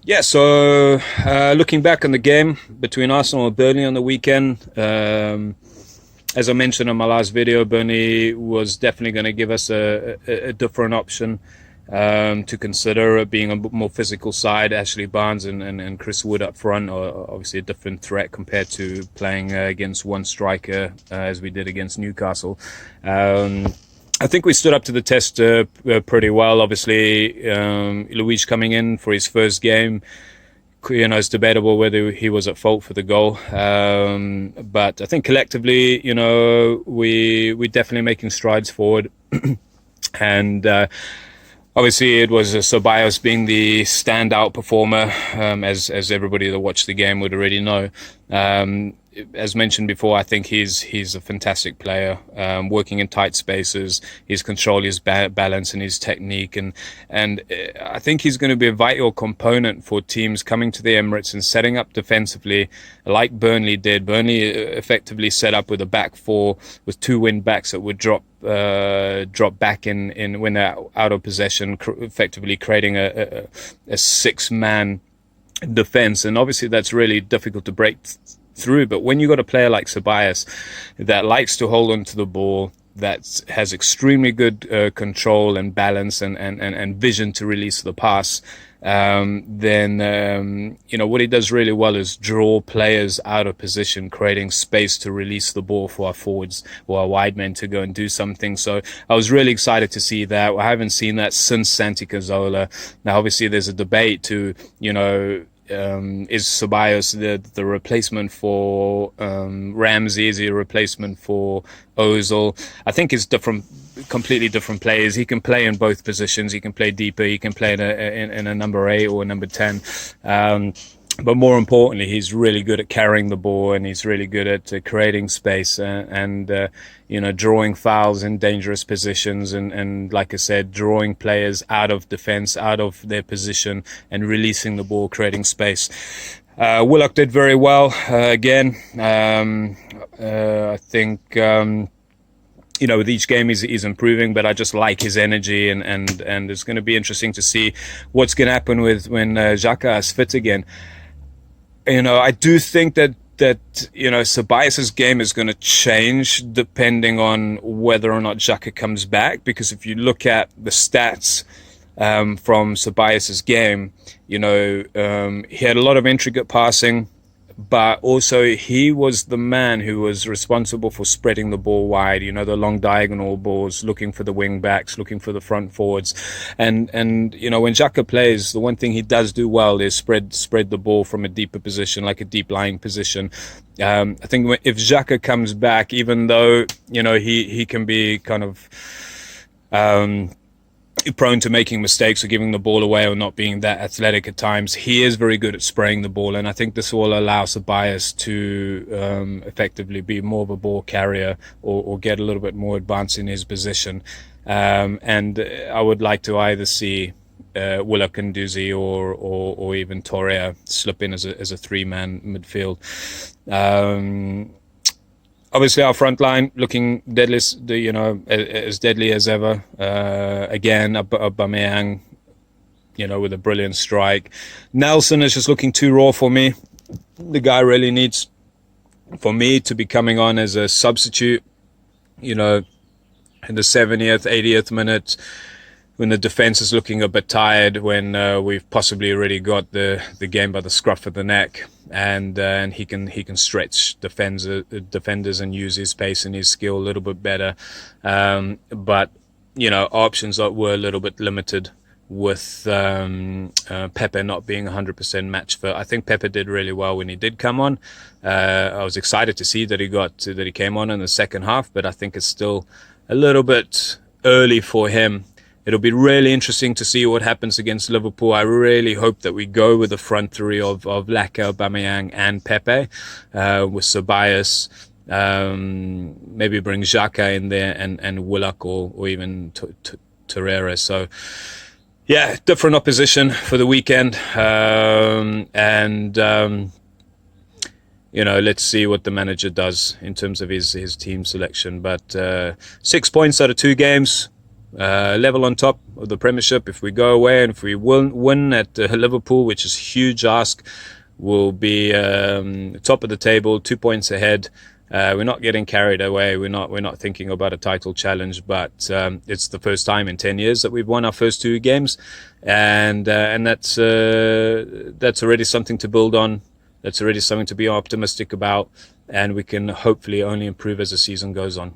Yeah, so looking back on the game between Arsenal and Burnley on the weekend, as I mentioned in my last video, Burnley was definitely going to give us a different option to consider, being a more physical side. Ashley Barnes and Chris Wood up front are obviously a different threat compared to playing against one striker as we did against Newcastle. I think we stood up to the test pretty well. Obviously, Luis coming in for his first game, it's debatable whether he was at fault for the goal. But I think collectively, we definitely making strides forward. And obviously, it was Ceballos being the standout performer, as everybody that watched the game would already know. As mentioned before, I think he's a fantastic player, working in tight spaces. His control, his balance, and his technique, and I think he's going to be a vital component for teams coming to the Emirates and setting up defensively, like Burnley did. Burnley effectively set up with a back four with two wing backs that would drop back in when they're out of possession, effectively creating a six-man defense. And obviously that's really difficult to break through, but when you got a player like Ceballos that likes to hold on to the ball, that has extremely good control and balance and vision to release the pass, then what he does really well is draw players out of position, creating space to release the ball for our forwards or our wide men to go and do something. So I was really excited to see that. I haven't seen that since Santi Cazorla. Now obviously there's a debate to is Ceballos the replacement for Ramsey? Is he a replacement for Ozil? I think it's completely different players. He can play in both positions. He can play deeper. He can play in a number 8 or a number 10. But more importantly, he's really good at carrying the ball, and he's really good at creating space and drawing fouls in dangerous positions, and like I said, drawing players out of defense, out of their position, and releasing the ball, creating space. Willock did very well again. I think with each game he's improving, but I just like his energy, and it's going to be interesting to see what's going to happen when Xhaka is fit again. I do think that Ceballos' game is going to change depending on whether or not Xhaka comes back, because if you look at the stats from Ceballos' game, he had a lot of intricate passing, but also he was the man who was responsible for spreading the ball wide, the long diagonal balls, looking for the wing backs, looking for the front forwards. And when Xhaka plays, the one thing he does do well is spread the ball from a deeper position, like a deep lying position. I think if Xhaka comes back, even though, he can be kind of prone to making mistakes or giving the ball away or not being that athletic at times, he is very good at spraying the ball, and I think this will allow Ceballos to effectively be more of a ball carrier or get a little bit more advanced in his position. And I would like to either see Willock and Doozy or even Torreira slip in as a three-man midfield. Obviously, our front line looking deadly, as deadly as ever. Again, Aubameyang, with a brilliant strike. Nelson is just looking too raw for me. The guy really needs, for me, to be coming on as a substitute, in the 70th, 80th minute, when the defense is looking a bit tired, when we've possibly already got the game by the scruff of the neck, and he can stretch defenders and use his pace and his skill a little bit better. But options were a little bit limited with Pepe not being 100% match fit. I think Pepe did really well when he did come on. I was excited to see that he came on in the second half, but I think it's still a little bit early for him. It'll be really interesting to see what happens against Liverpool. I really hope that we go with the front three of Laka, Aubameyang, and Pepe, with Ceballos. Maybe bring Xhaka in there and Willock or even Torreira. So, yeah, different opposition for the weekend. Let's see what the manager does in terms of his team selection. But 6 points out of 2 games. level on top of the Premiership. If we go away and if we win at Liverpool, which is a huge ask, we'll be top of the table, 2 points ahead. We're not getting carried away. We're not thinking about a title challenge, but it's the first time in 10 years that we've won our first 2 games, and that's already something to build on. That's already something to be optimistic about, and we can hopefully only improve as the season goes on.